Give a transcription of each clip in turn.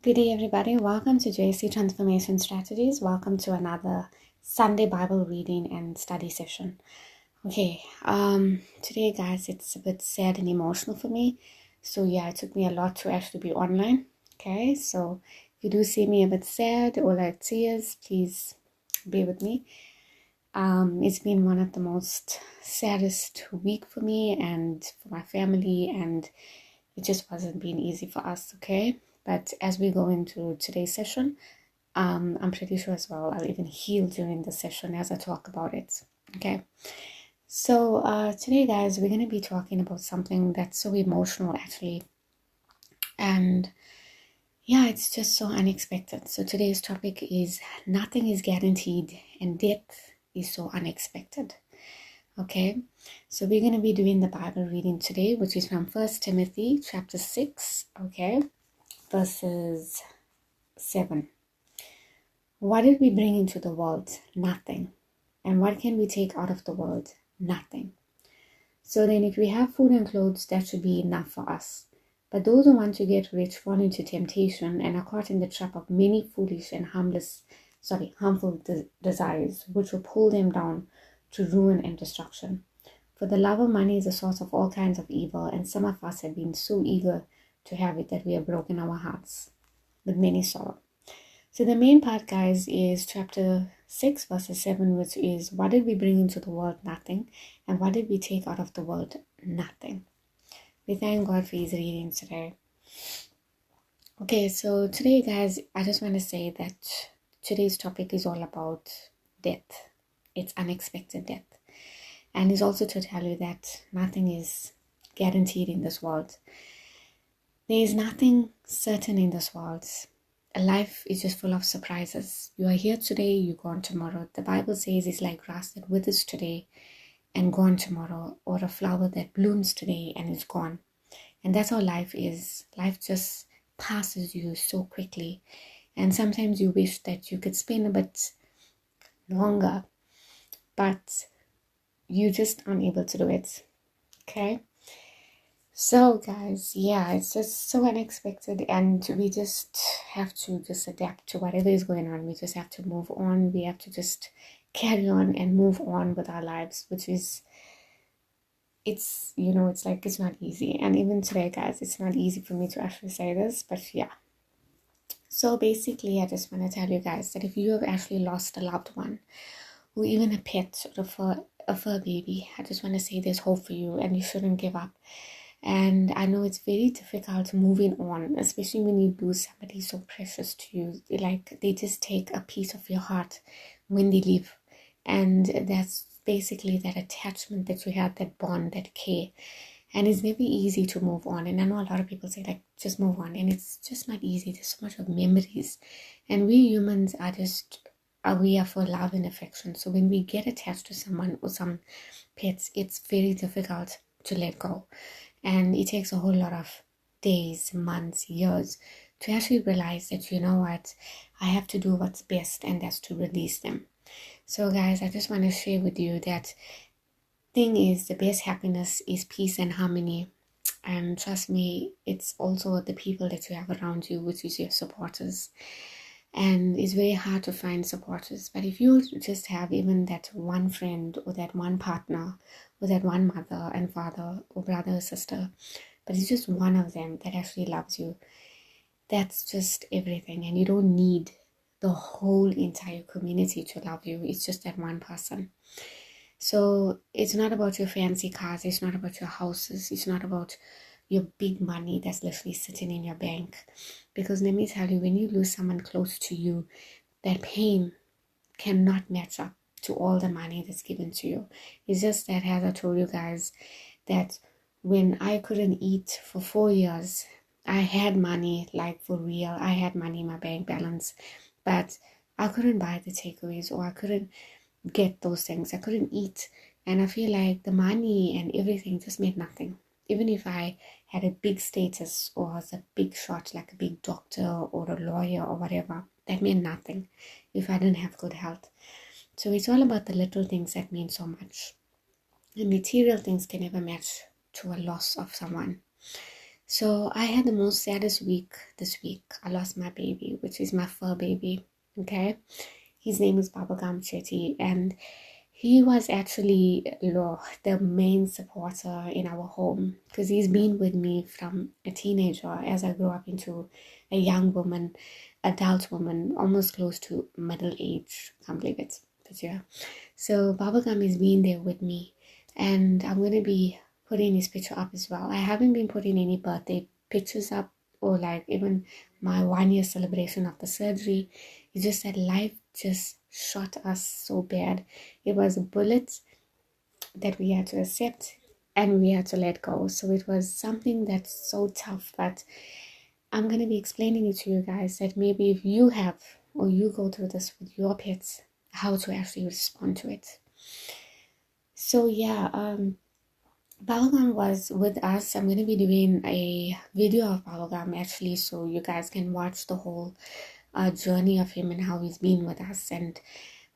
Good day, everybody. Welcome to JC Transformation Strategies. Welcome to another Sunday Bible reading and study session. Okay, today, guys, it's a bit sad and emotional for me. So yeah, it took me a lot to actually be online. Okay, so if you do see me a bit sad or like tears, please bear with me. It's been one of the most saddest week for me and for my family, and it just wasn't being easy for us. Okay. But as we go into today's session, I'm pretty sure as well I'll even heal during the session as I talk about it. Okay. So today, guys, we're going to be talking about something that's so emotional, actually. And yeah, it's just so unexpected. So today's topic is nothing is guaranteed and death is so unexpected. Okay, so we're going to be doing the Bible reading today, which is from 1 Timothy chapter 6, okay, verses 7. What did we bring into the world? Nothing. And what can we take out of the world? Nothing. So then if we have food and clothes, that should be enough for us. But those who want to get rich fall into temptation and are caught in the trap of many foolish and harmful desires, which will pull them down to ruin and destruction. For the love of money is a source of all kinds of evil, and some of us have been so eager to have it that we have broken our hearts with many sorrow. So the main part, guys, is chapter 6, verses 7, which is, what did we bring into the world? Nothing. And what did we take out of the world? Nothing. We thank God for his readings today. Okay, so today, guys, I just want to say that today's topic is all about death. It's unexpected death. And it's also to tell you that nothing is guaranteed in this world. There is nothing certain in this world. Life is just full of surprises. You are here today, you're gone tomorrow. The Bible says it's like grass that withers today and gone tomorrow, or a flower that blooms today and is gone. And that's how life is. Life just passes you so quickly. And sometimes you wish that you could spend a bit longer, but you're just unable to do it. Okay? So, guys, yeah, it's just so unexpected, and we just have to just adapt to whatever is going on. We just have to move on. We have to just carry on and move on with our lives, which is, it's like it's not easy. And even today, guys, it's not easy for me to actually say this, but yeah. So basically, I just want to tell you guys that if you have actually lost a loved one, or even a pet, or a fur baby, I just want to say there's hope for you, and you shouldn't give up. And I know it's very difficult moving on, especially when you lose somebody so precious to you. Like, they just take a piece of your heart when they leave. And that's basically that attachment that you had, that bond, that care. And it's never easy to move on. And I know a lot of people say, like, just move on. And it's just not easy. There's so much of memories. And we humans we are for love and affection. So when we get attached to someone or some pets, it's very difficult to let go. And it takes a whole lot of days, months, years to actually realize that, you know what, I have to do what's best, and that's to release them. So, guys, I just want to share with you that thing is, the best happiness is peace and harmony. And trust me, it's also the people that you have around you, which is your supporters. And it's very hard to find supporters. But if you just have even that one friend, or that one partner, or that one mother and father, or brother or sister, but it's just one of them that actually loves you, that's just everything. And you don't need the whole entire community to love you. It's just that one person. So it's not about your fancy cars. It's not about your houses. It's not about your big money that's literally sitting in your bank. Because let me tell you, when you lose someone close to you, that pain cannot match up to all the money that's given to you. It's just that, as I told you guys, that when I couldn't eat for 4 years, I had money, like for real. I had money in my bank balance, but I couldn't buy the takeaways, or I couldn't get those things. I couldn't eat. And I feel like the money and everything just meant nothing. Even if I had a big status or was a big shot, like a big doctor or a lawyer or whatever, that meant nothing if I didn't have good health. So it's all about the little things that mean so much. And material things can never match to a loss of someone. So I had the most saddest week this week. I lost my baby, which is my fur baby. Okay. His name is Babagam Chetty, and he was actually the main supporter in our home because he's been with me from a teenager as I grew up into a young woman, adult woman, almost close to middle age. Can't believe it. But yeah. So Babagam has been there with me, and I'm going to be putting his picture up as well. I haven't been putting any birthday pictures up or like even my 1 year celebration of the surgery. It's just that life just shot us so bad. It was a bullet that we had to accept and we had to let go. So it was something that's so tough, but I'm going to be explaining it to you guys that maybe if you have or you go through this with your pets, how to actually respond to it. So yeah, Balgam was with us. I'm going to be doing a video of Balgam actually, so you guys can watch the whole journey of him and how he's been with us and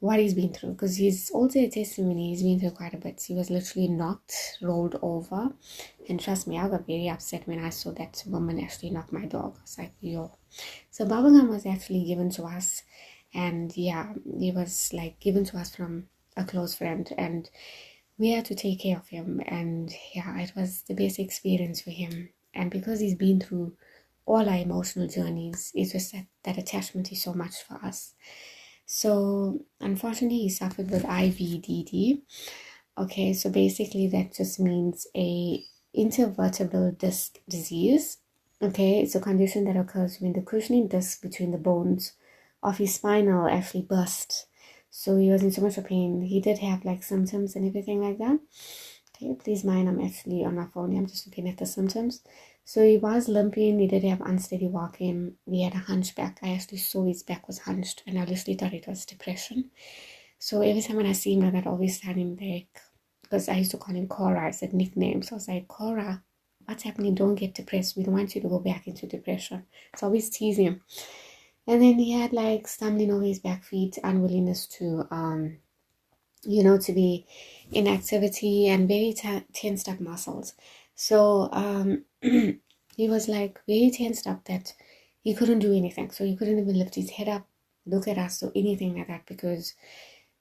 what he's been through, because he's also a testimony. He's been through quite a bit. He was literally knocked, rolled over, and trust me, I got very upset when I saw that woman actually knock my dog. I was like, yo. So Bubblegum was actually given to us, and yeah, he was like given to us from a close friend, and we had to take care of him. And yeah, it was the best experience for him. And because he's been through all our emotional journeys, it's just that attachment is so much for us. So unfortunately, he suffered with IVDD. Okay, so basically that just means a intervertebral disc disease. Okay, it's a condition that occurs when the cushioning disc between the bones of his spinal actually burst. So he was in so much pain. He did have like symptoms and everything like that. Okay, please mind, I'm actually on my phone. I'm just looking at the symptoms. So he was limping. He did have unsteady walking. He had a hunchback. I actually saw his back was hunched, and I literally thought it was depression. So every time when I see him, I'd always tell him like, because I used to call him Cora. I said nicknames. So I was like, Cora, what's happening? Don't get depressed. We don't want you to go back into depression. So I always tease him. And then he had like stumbling over his back feet, unwillingness to to be in activity, and very tensed up muscles. So he was like very tensed up that he couldn't do anything. So he couldn't even lift his head up, look at us, or anything like that, because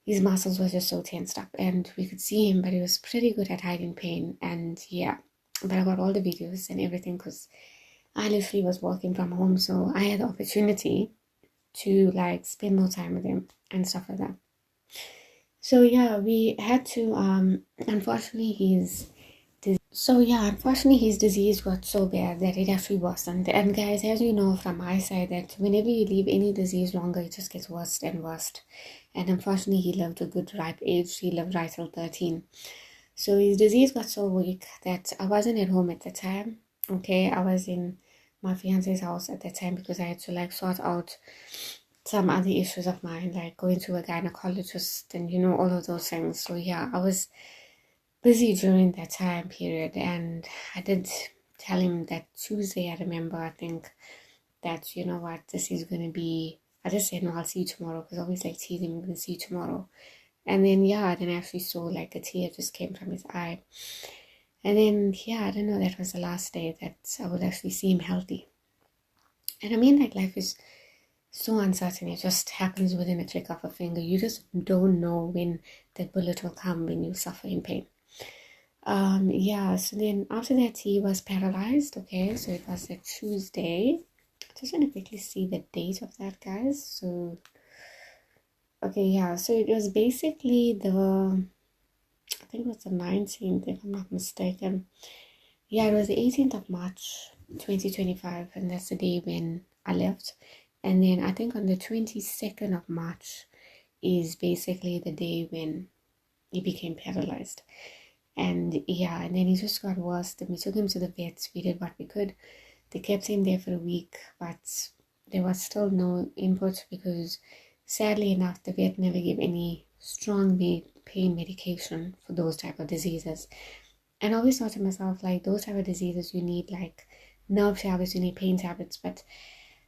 his muscles were just so tensed up. And we could see him, but he was pretty good at hiding pain. And yeah, but I got all the videos and everything because I literally was working from home, so I had the opportunity to like spend more time with him and stuff like that. So yeah, we had to unfortunately his disease got so bad that it actually worsened. And guys, as you know from my side, that whenever you leave any disease longer, it just gets worse and worse. And unfortunately, he lived a good ripe age. He lived right till 13. So his disease got so weak that I wasn't at home at the time. Okay, I was in my fiance's house at that time because I had to like sort out some other issues of mine, like going to a gynecologist and all of those things. So yeah, I was busy during that time period, and I did tell him that Tuesday. I remember, I think that what, this is gonna be. I just said no, I'll see you tomorrow, because I always like teasing him, I'm gonna see you tomorrow. And then yeah, then I actually saw like a tear just came from his eye. And then yeah, I don't know, that was the last day that I would actually see him healthy. And I mean, like, life is so uncertain. It just happens within a click of a finger. You just don't know when that bullet will come, when you suffer in pain. Yeah, so then after that he was paralyzed. Okay, so it was a Tuesday. I just want to quickly see the date of that, guys. So okay, yeah, so it was basically I think it was the 19th, if I'm not mistaken. Yeah, it was the 18th of March 2025, and that's the day when I left. And then I think on the 22nd of March is basically the day when he became paralyzed. And yeah, and then he just got worse. Then we took him to the vets. We did what we could. They kept him there for a week, but there was still no input because sadly enough, the vet never gave any strong pain medication for those type of diseases. And I always thought to myself, like, those type of diseases, you need like nerve tablets, you need pain tablets. But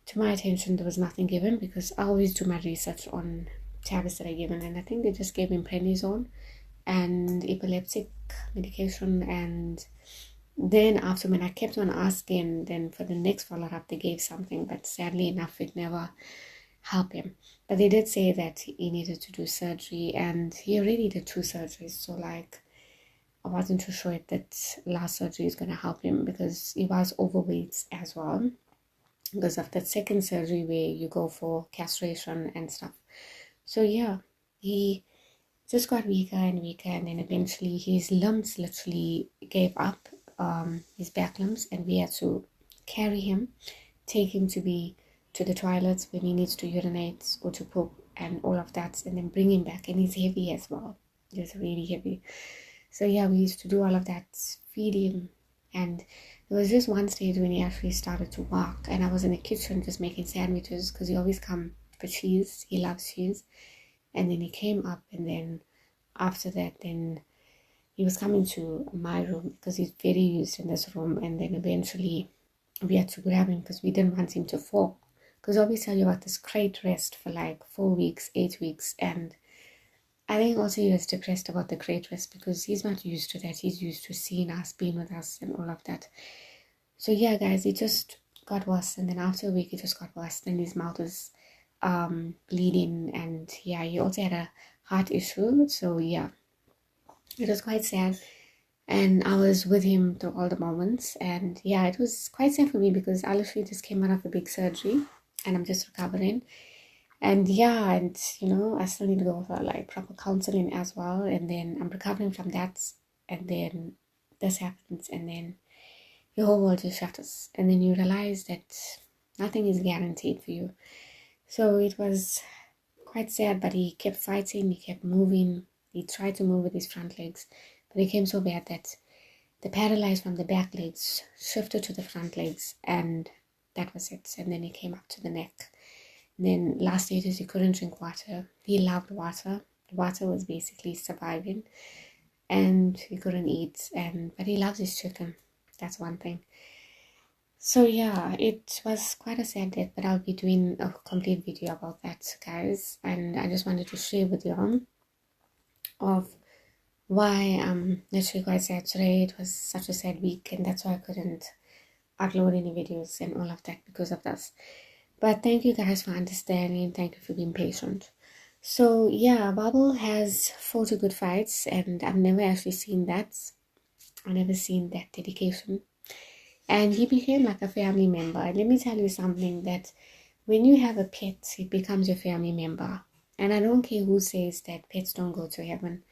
to my attention, there was nothing given because I always do my research on tablets that are given. And I think they just gave him prednisone and epileptic medication and Then after, when I kept on asking, then for the next follow-up they gave something, but sadly enough it never helped him. But they did say that he needed to do surgery, and he already did 2 surgeries, so like I wasn't too sure if that last surgery is going to help him, because he was overweight as well, because of that second surgery where you go for castration and stuff. So yeah, he just got weaker and weaker, and then eventually his limbs literally gave up, his back limbs, and we had to carry him, take him to the toilets when he needs to urinate or to poop and all of that, and then bring him back. And he's heavy as well. He's really heavy. So yeah, we used to do all of that, feed him, and there was just one stage when he actually started to walk, and I was in the kitchen just making sandwiches, because he always come for cheese. He loves cheese. And then he came up, and then after that, then he was coming to my room, because he's very used in this room. And then eventually we had to grab him, because we didn't want him to fall, because I always tell you about this crate rest for like 4 weeks, 8 weeks. And I think also he was depressed about the crate rest, because he's not used to that. He's used to seeing us, being with us, and all of that. So yeah, guys, it just got worse. And then after a week it just got worse. Then his mouth was bleeding, and yeah, he also had a heart issue. So yeah, it was quite sad, and I was with him through all the moments. And yeah, it was quite sad for me, because I literally just came out of a big surgery and I'm just recovering. And yeah, and I still need to go for like proper counseling as well, and then I'm recovering from that, and then this happens, and then your whole world just shatters, and then you realize that nothing is guaranteed for you. So it was quite sad, but he kept fighting, he kept moving. He tried to move with his front legs, but it became so bad that the paralyzed from the back legs shifted to the front legs, and that was it. And then he came up to the neck. And then last stages, he couldn't drink water. He loved water. Water was basically surviving, and he couldn't eat. But he loves his chicken. That's one thing. So yeah, it was quite a sad death, but I'll be doing a complete video about that, guys. And I just wanted to share with you of why I'm literally quite sad today. It was such a sad week, and that's why I couldn't upload any videos and all of that, because of this. But thank you guys for understanding. Thank you for being patient. So yeah, Bubble has fought a good fights, and I've never actually seen that. I've never seen that dedication. And he became like a family member. And let me tell you something, that when you have a pet, it becomes your family member. And I don't care who says that pets don't go to heaven.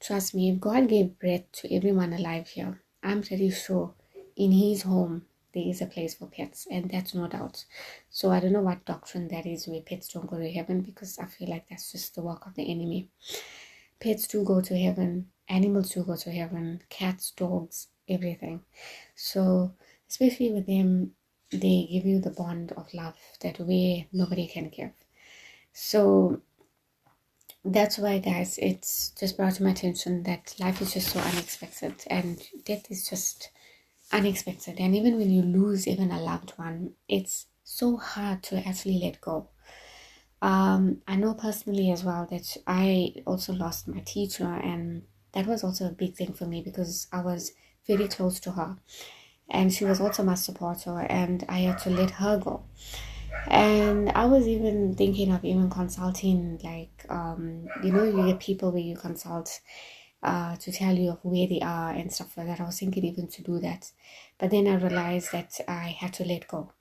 Trust me, if God gave breath to everyone alive here, I'm pretty sure in his home there is a place for pets, and that's no doubt. So I don't know what doctrine that is where pets don't go to heaven, because I feel like that's just the work of the enemy. Pets do go to heaven, animals do go to heaven, cats, dogs, everything. So especially with them, they give you the bond of love that way nobody can give. So that's why, guys, it's just brought to my attention that life is just so unexpected, and death is just unexpected. And even when you lose even a loved one, it's so hard to actually let go. I know personally as well that I also lost my teacher, and that was also a big thing for me, because I was very close to her, and she was also my supporter, and I had to let her go. And I was even thinking of even consulting, like you get people where you consult to tell you of where they are and stuff like that. I was thinking even to do that, but then I realized that I had to let go.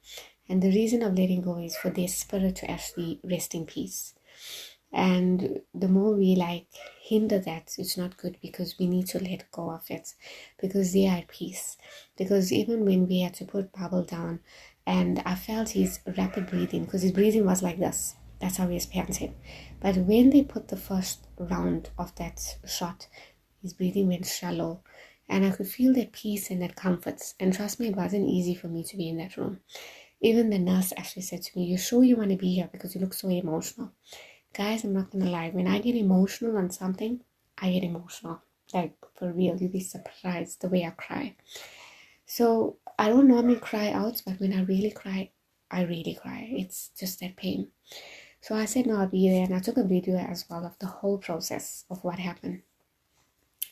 And the reason of letting go is for their spirit to actually rest in peace. And the more we hinder that, it's not good, because we need to let go of it, because they are at peace. Because even when we had to put Bubble down, and I felt his rapid breathing, because his breathing was like this, that's how he was panting. But when they put the first round of that shot, his breathing went shallow, and I could feel that peace and that comfort. And trust me, it wasn't easy for me to be in that room. Even the nurse actually said to me, "You sure you want to be here, because you look so emotional?" Guys, I'm not gonna lie, when I get emotional on something, I get emotional. Like, for real, you'd be surprised the way I cry. So I don't normally cry out, but when I really cry, I really cry. It's just that pain. So I said no, I'll be there, and I took a video as well of the whole process of what happened.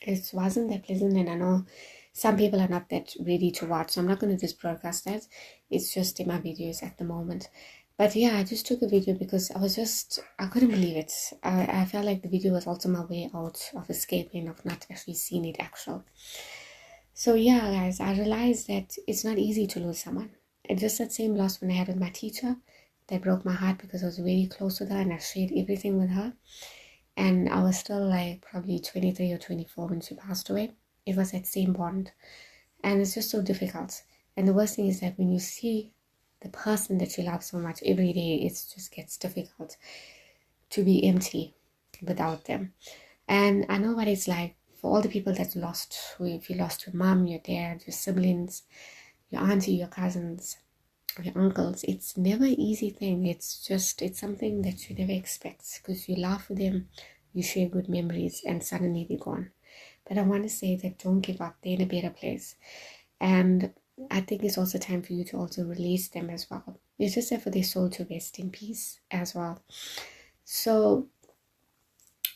It wasn't that pleasant, and I know some people are not that ready to watch, so I'm not going to just broadcast that. It's just in my videos at the moment. But yeah, I just took a video because I couldn't believe it. I felt like the video was also my way out of escaping, of not actually seeing it actual. So yeah, guys, I realized that it's not easy to lose someone. It's just that same loss when I had with my teacher that broke my heart, because I was very close with her and I shared everything with her. And I was still like probably 23 or 24 when she passed away. It was that same bond. And it's just so difficult. And the worst thing is that when you see the person that you love so much every day, it just gets difficult to be empty without them. And I know what it's like for all the people that lost. If you lost your mom, your dad, your siblings, your auntie, your cousins, your uncles, it's never an easy thing. It's something that you never expect, because you laugh with them, you share good memories, and suddenly they're gone. But I want to say that don't give up. They're in a better place. And I think it's also time for you to also release them as well. It's just for their soul to rest in peace as well. So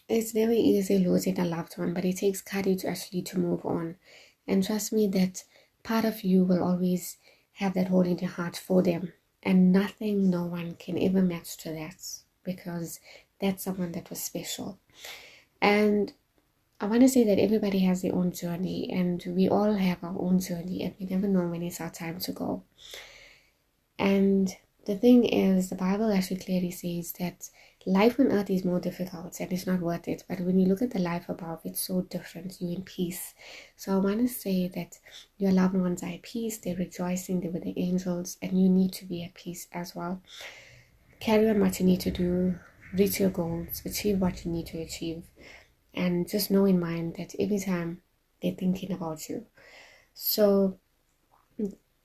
it's very easy losing a loved one, but it takes courage actually to move on. And trust me that part of you will always have that hole in your heart for them. And nothing, no one can ever match to that, because that's someone that was special. And I want to say that everybody has their own journey, and we all have our own journey, and we never know when it's our time to go. And the thing is, the Bible actually clearly says that life on earth is more difficult and it's not worth it. But when you look at the life above, it's so different. You're in peace. So I want to say that your loved ones are at peace. They're rejoicing. They're with the angels. And you need to be at peace as well. Carry on what you need to do. Reach your goals. Achieve what you need to achieve. And just know in mind that every time they're thinking about you. So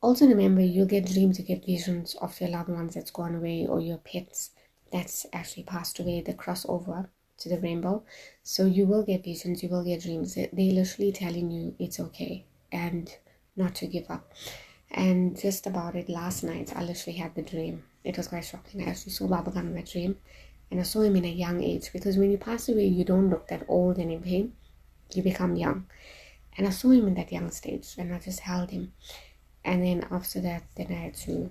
also remember, you get dreams, you get visions of your loved ones that's gone away, or your pets that's actually passed away, the crossover to the rainbow. So you will get visions, you will get dreams. They're literally telling you it's okay and not to give up. And just about it, last night, I literally had the dream. It was quite shocking. I actually saw Bubblegum in my dream, and I saw him in a young age, because when you pass away, you don't look that old and in pain. You become young. And I saw him in that young stage, and I just held him. And then after that, then I had to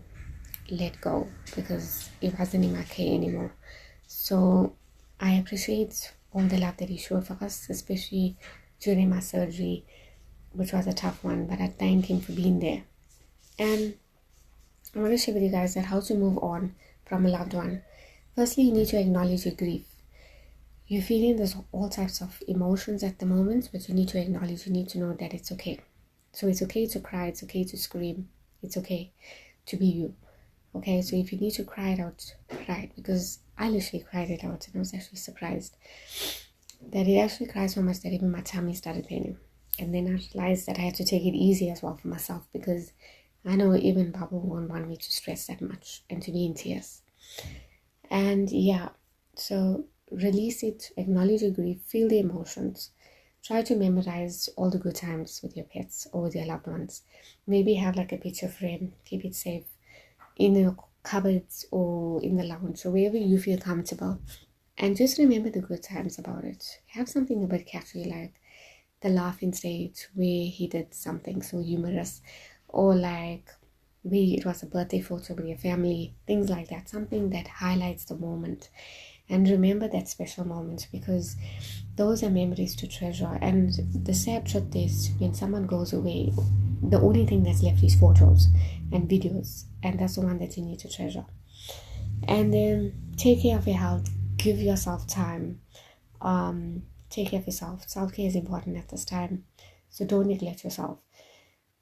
let go, because it wasn't in my care anymore. So I appreciate all the love that he showed for us, especially during my surgery, which was a tough one. But I thank him for being there. And I want to share with you guys that how to move on from a loved one. Firstly, you need to acknowledge your grief. You're feeling there's all types of emotions at the moment, but you need to acknowledge, you need to know that it's okay. So it's okay to cry, it's okay to scream, it's okay to be you. Okay, so if you need to cry it out, cry it. Because I literally cried it out, and I was actually surprised that it actually cried so much that even my tummy started paining. And then I realized that I had to take it easy as well for myself, because I know even Bubble won't want me to stress that much and to be in tears. And yeah, so release it, acknowledge your grief, feel the emotions. Try to memorize all the good times with your pets or with your loved ones. Maybe have like a picture frame, keep it safe in your cupboards or in the lounge or wherever you feel comfortable. And just remember the good times about it. Have something a bit catchy, like the laughing stage where he did something so humorous, or like maybe it was a birthday photo with your family, things like that. Something that highlights the moment. And remember that special moment, because those are memories to treasure. And the sad truth is, when someone goes away, the only thing that's left is photos and videos, and that's the one that you need to treasure. And then take care of your health. Give yourself time. Take care of yourself. Self-care is important at this time, so don't neglect yourself,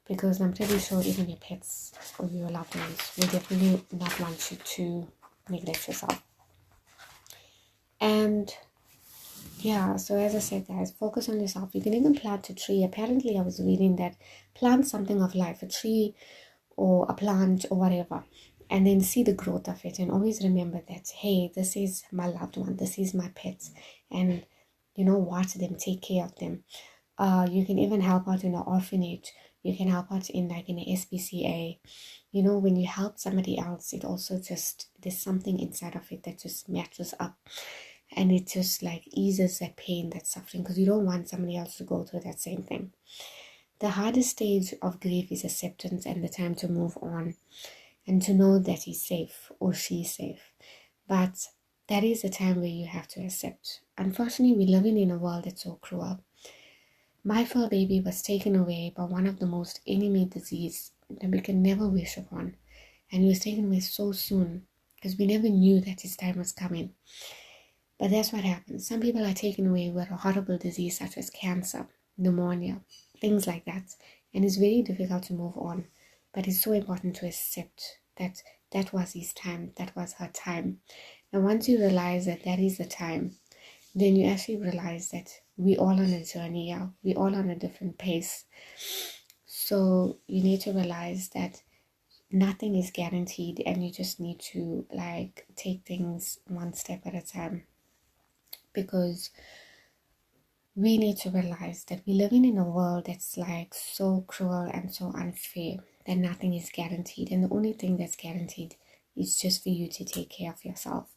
because I'm pretty sure even your pets or your loved ones will definitely not want you to neglect yourself. And yeah, so as I said, guys, focus on yourself. You can even plant a tree. Apparently, I was reading that plant something of life, a tree or a plant or whatever, and then see the growth of it. And always remember that, hey, this is my loved one, this is my pet, and water them, take care of them. You can even help out in an orphanage. You can help out in like in an SPCA. When you help somebody else, it also just, there's something inside of it that just matches up. And it just like eases that pain, that suffering, because you don't want somebody else to go through that same thing. The hardest stage of grief is acceptance and the time to move on and to know that he's safe or she's safe. But that is the time where you have to accept. Unfortunately, we're living in a world that's so cruel. My fur baby was taken away by one of the most enemy disease that we can never wish upon. And he was taken away so soon because we never knew that his time was coming. But that's what happens. Some people are taken away with a horrible disease such as cancer, pneumonia, things like that. And it's very difficult to move on. But it's so important to accept that that was his time, that was her time. And once you realize that that is the time, then you actually realize that we all on a journey, yeah, we all on a different pace. So you need to realize that nothing is guaranteed and you just need to take things one step at a time, because we need to realize that we're living in a world that's so cruel and so unfair that nothing is guaranteed, and the only thing that's guaranteed is just for you to take care of yourself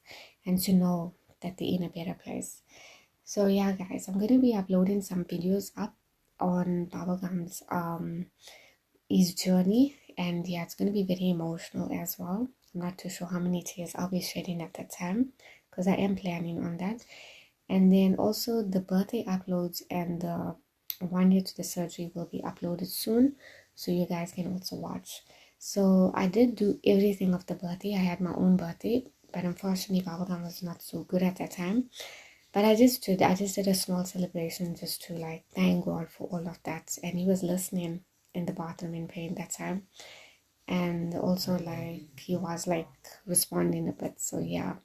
and to know that they're in a better place. So yeah, guys, I'm going to be uploading some videos up on Bubblegum's his journey, and yeah, it's going to be very emotional as well. I'm not too sure how many tears I'll be shedding at that time, because I am planning on that. And then also the birthday uploads and the 1 year to the surgery will be uploaded soon, so you guys can also watch. So I did do everything of the birthday. I had my own birthday, but unfortunately Bubblegum was not so good at that time. But I just did a small celebration just to thank God for all of that. And he was listening in the bathroom in pain that time. And also he was responding a bit. So yeah,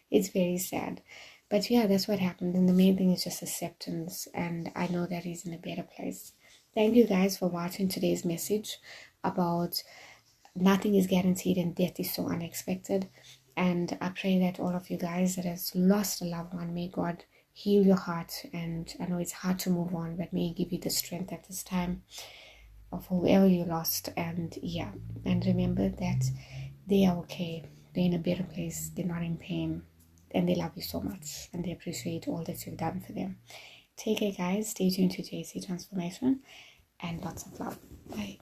it's very sad. But yeah, that's what happened. And the main thing is just acceptance. And I know that he's in a better place. Thank you guys for watching today's message about nothing is guaranteed and death is so unexpected. And I pray that all of you guys that has lost a loved one, may God heal your heart. And I know it's hard to move on, but may He give you the strength at this time of whoever you lost. And yeah, and remember that they are okay. They're in a better place. They're not in pain. And they love you so much. And they appreciate all that you've done for them. Take care, guys. Stay tuned to JC Transformation. And lots of love. Bye.